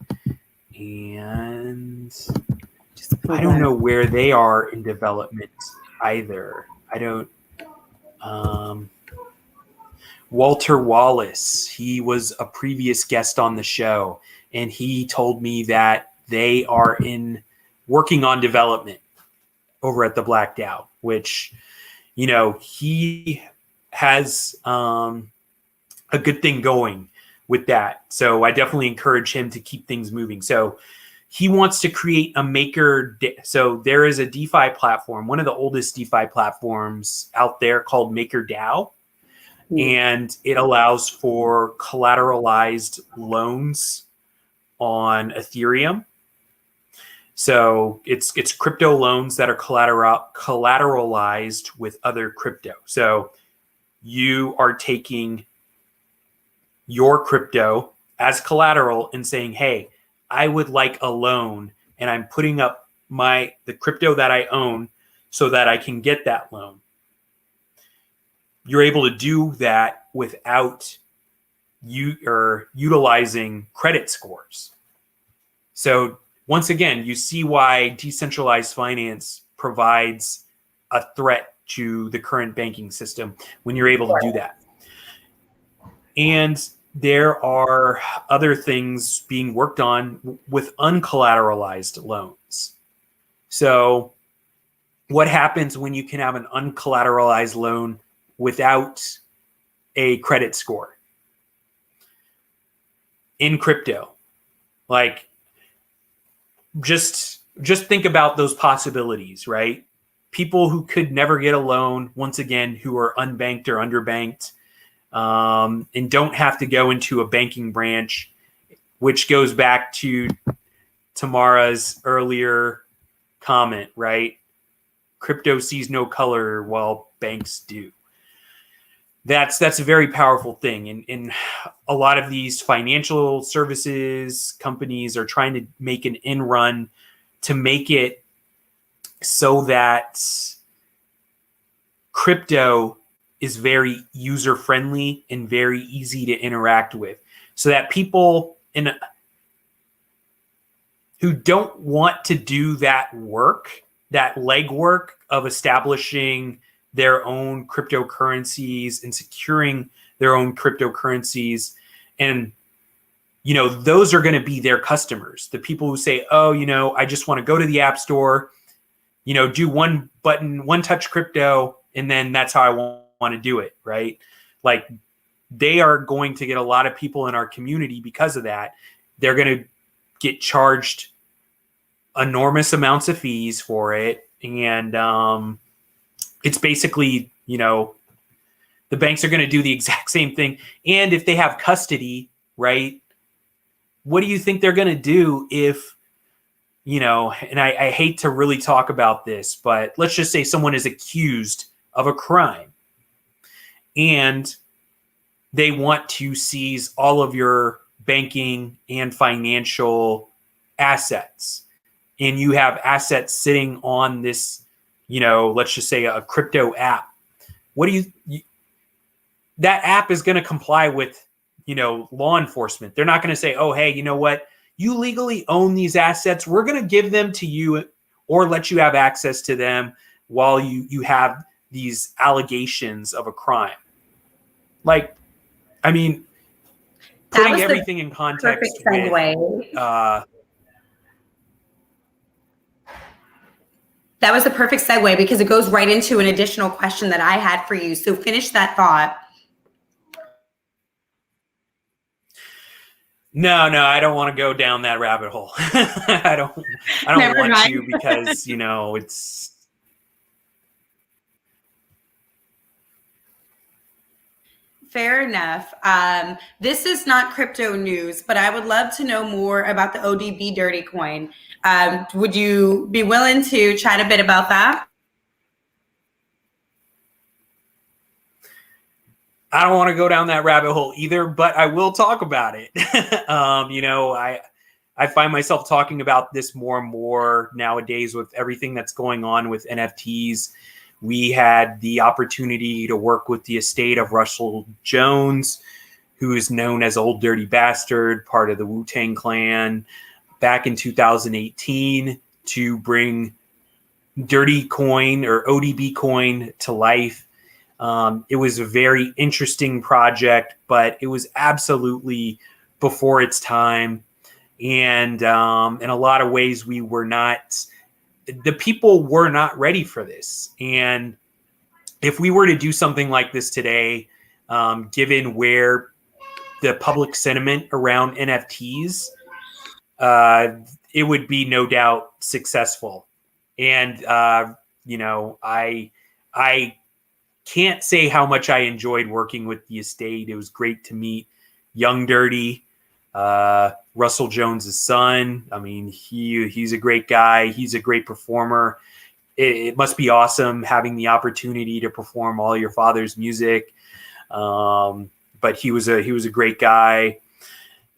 and I don't know where they are in development either. I don't. Walter Wallace, he was a previous guest on the show, and he told me that they are working on development over at the Black DAO, which, he has a good thing going with that. So I definitely encourage him to keep things moving. So he wants to create a maker. So there is a DeFi platform, one of the oldest DeFi platforms out there, called MakerDAO. And it allows for collateralized loans on Ethereum. So it's crypto loans that are collateralized with other crypto. So you are taking your crypto as collateral and saying, hey, I would like a loan, and I'm putting up the crypto that I own so that I can get that loan. You're able to do that without utilizing credit scores. So once again, you see why decentralized finance provides a threat to the current banking system when you're able to do that. And there are other things being worked on with uncollateralized loans. So what happens when you can have an uncollateralized loan without a credit score in crypto? Like, just think about those possibilities, right? People who could never get a loan, once again, who are unbanked or underbanked, and don't have to go into a banking branch, which goes back to Tamara's earlier comment, right? Crypto sees no color while banks do. That's a very powerful thing. And a lot of these financial services companies are trying to make an in run to make it so that crypto is very user friendly and very easy to interact with, so that people who don't want to do that work, that legwork of establishing their own cryptocurrencies and securing their own cryptocurrencies, and those are going to be their customers. The people who say, oh, I just want to go to the app store, do one touch crypto, and then that's how I want to do it, right? Like, they are going to get a lot of people in our community because of that. They're going to get charged enormous amounts of fees for it, and it's basically, the banks are going to do the exact same thing. And if they have custody, right, what do you think they're going to do if, and I hate to really talk about this, but let's just say someone is accused of a crime and they want to seize all of your banking and financial assets, and you have assets sitting on this, let's just say a crypto app. What do you that app is going to comply with, law enforcement. They're not going to say, oh, hey, you know what? You legally own these assets. We're going to give them to you or let you have access to them while you have these allegations of a crime. Like, I mean, putting everything in context with that was the perfect segue because it goes right into an additional question that I had for you. So finish that thought. No, I don't want to go down that rabbit hole. I don't want to because, it's. Fair enough. This is not crypto news, but I would love to know more about the ODB Dirty Coin. Would you be willing to chat a bit about that? I don't want to go down that rabbit hole either, but I will talk about it. I find myself talking about this more and more nowadays with everything that's going on with NFTs. We had the opportunity to work with the estate of Russell Jones, who is known as Old Dirty Bastard, part of the Wu-Tang Clan, back in 2018 to bring Dirty Coin or ODB Coin to life. It was a very interesting project, but it was absolutely before its time. And in a lot of ways, the people were not ready for this. And if we were to do something like this today, given where the public sentiment around NFTs, it would be no doubt successful. And, I can't say how much I enjoyed working with the estate. It was great to meet Young Dirty, Russell Jones's son. I mean, he's a great guy. He's a great performer. It must be awesome having the opportunity to perform all your father's music. But he was a great guy,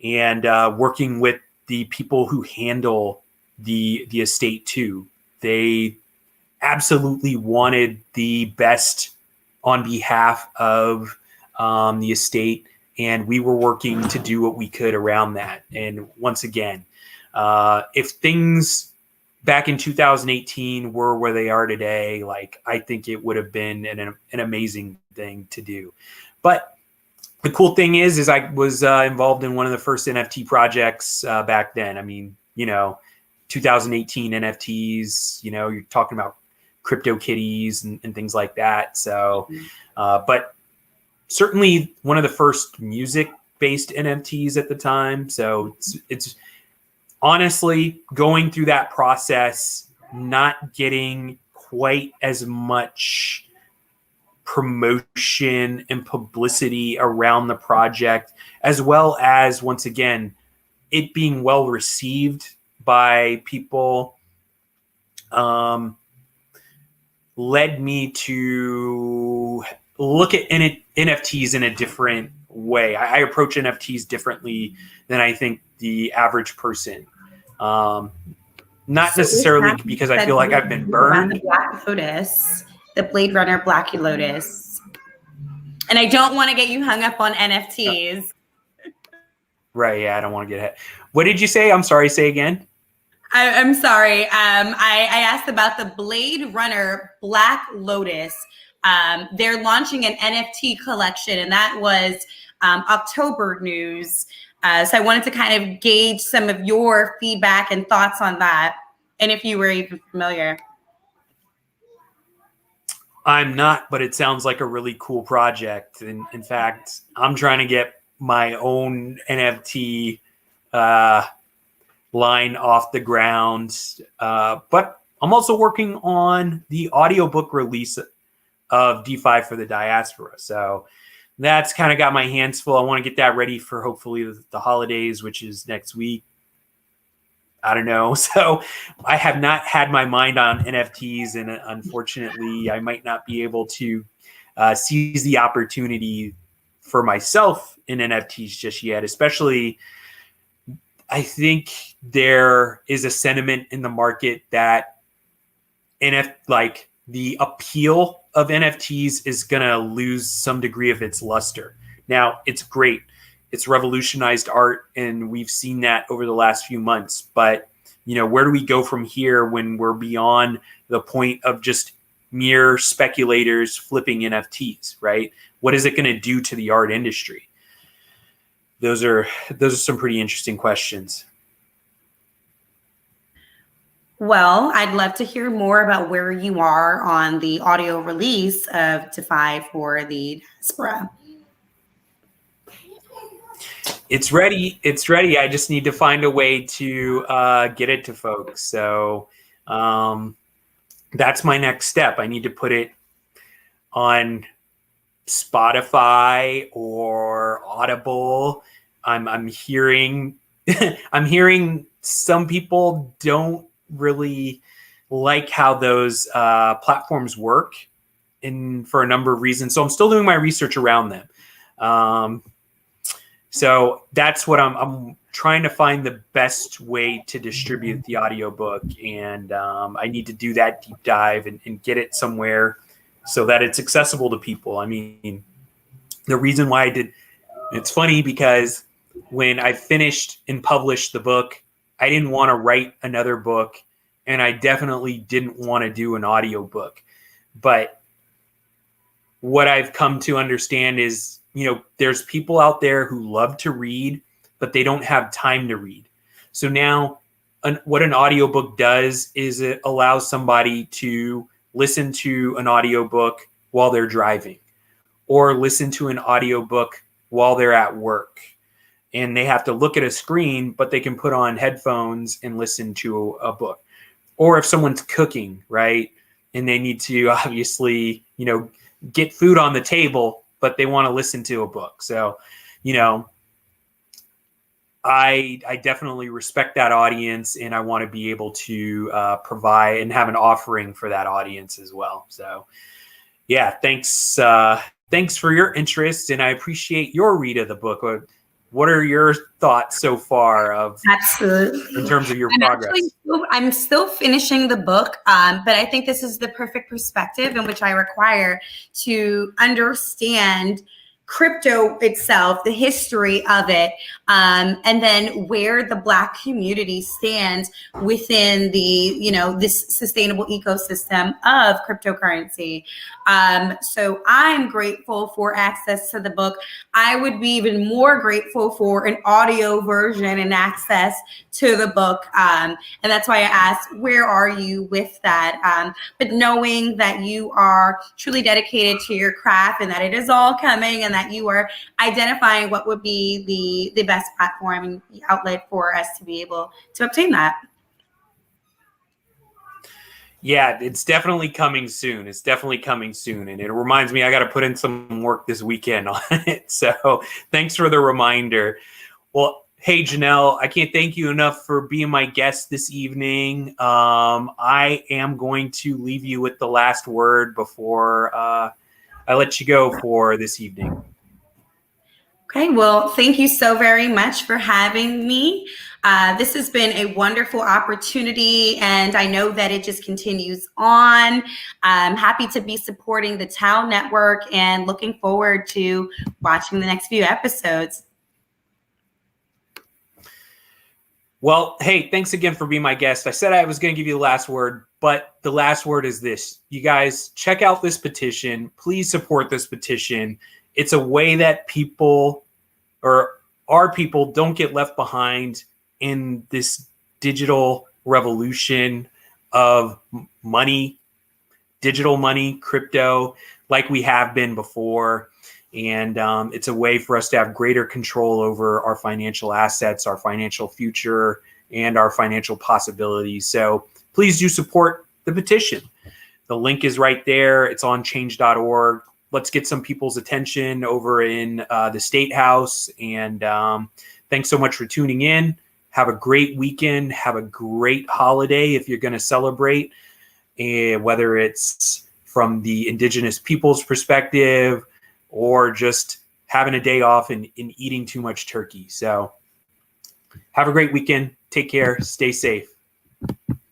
and working with the people who handle the estate too. They absolutely wanted the best on behalf of the estate, and we were working to do what we could around that. And once again, if things back in 2018 were where they are today, I think it would have been an amazing thing to do. But the cool thing is I was involved in one of the first NFT projects back then. I mean, 2018 NFTs, you're talking about CryptoKitties and things like that. So, but certainly one of the first music-based NFTs at the time. So it's honestly going through that process, not getting quite as much promotion and publicity around the project, as well as, once again, it being well received by people, led me to look at NFTs in a different way. I approach NFTs differently than I think the average person. Not necessarily because I feel like I've been burned. The Black Lotus, the Blade Runner Black Lotus. And I don't want to get you hung up on NFTs. Right, yeah, I don't want to get ahead. What did you say? I'm sorry, say again. I'm sorry. I asked about the Blade Runner Black Lotus. They're launching an NFT collection, and that was October news. So I wanted to kind of gauge some of your feedback and thoughts on that, and if you were even familiar. I'm not, but it sounds like a really cool project. And in fact, I'm trying to get my own NFT line off the ground. But I'm also working on the audiobook release of DeFi for the Diaspora. So that's kind of got my hands full. I want to get that ready for hopefully the holidays, which is next week. I don't know. So I have not had my mind on NFTs, and unfortunately, I might not be able to seize the opportunity for myself in NFTs just yet. Especially, I think there is a sentiment in the market that the appeal of NFTs is going to lose some degree of its luster. Now, it's great. It's revolutionized art, and we've seen that over the last few months. But, where do we go from here when we're beyond the point of just mere speculators flipping NFTs, right? What is it going to do to the art industry? those are some pretty interesting questions. Well, I'd love to hear more about where you are on the audio release of DeFi for the Diaspora. It's ready. It's ready. I just need to find a way to get it to folks. So that's my next step. I need to put it on Spotify or Audible. I'm hearing I'm hearing some people don't really like how those platforms work, for a number of reasons. So I'm still doing my research around them. So that's what I'm trying to find the best way to distribute the audiobook. And I need to do that deep dive and get it somewhere so that it's accessible to people. I mean, the reason why I did, it's funny because when I finished and published the book, I didn't want to write another book, and I definitely didn't want to do an audiobook. But what I've come to understand is, there's people out there who love to read, but they don't have time to read. So now what an audiobook does is it allows somebody to listen to an audiobook while they're driving, or listen to an audiobook while they're at work. And they have to look at a screen, but they can put on headphones and listen to a book. Or if someone's cooking, right, and they need to obviously, get food on the table, but they want to listen to a book. So, I definitely respect that audience, and I want to be able to provide and have an offering for that audience as well. So, yeah, thanks for your interest, and I appreciate your read of the book. What are your thoughts so far Absolutely in terms of your progress? I'm still finishing the book, but I think this is the perfect perspective in which I require to understand crypto itself, the history of it, and then where the Black community stands within the, this sustainable ecosystem of cryptocurrency. So I'm grateful for access to the book. I would be even more grateful for an audio version and access to the book. And that's why I asked, where are you with that? But knowing that you are truly dedicated to your craft and that it is all coming, and that you are identifying what would be the best platform and outlet for us to be able to obtain that. Yeah, it's definitely coming soon. It's definitely coming soon. And it reminds me, I got to put in some work this weekend on it. So thanks for the reminder. Well, hey, Janelle, I can't thank you enough for being my guest this evening. I am going to leave you with the last word before I let you go for this evening. Okay, well, thank you so very much for having me. This has been a wonderful opportunity, and I know that it just continues on. I'm happy to be supporting the Tau Network and looking forward to watching the next few episodes. Well, hey, thanks again for being my guest. I said I was going to give you the last word, but the last word is this. You guys, check out this petition. Please support this petition. It's a way that people, or our people, don't get left behind in this digital revolution of money, digital money, crypto, like we have been before. And it's a way for us to have greater control over our financial assets, our financial future, and our financial possibilities. So please do support the petition. The link is right there. It's on change.org. Let's get some people's attention over in the State House. And thanks so much for tuning in. Have a great weekend. Have a great holiday if you're going to celebrate, whether it's from the indigenous people's perspective or just having a day off and eating too much turkey. So have a great weekend. Take care. Stay safe.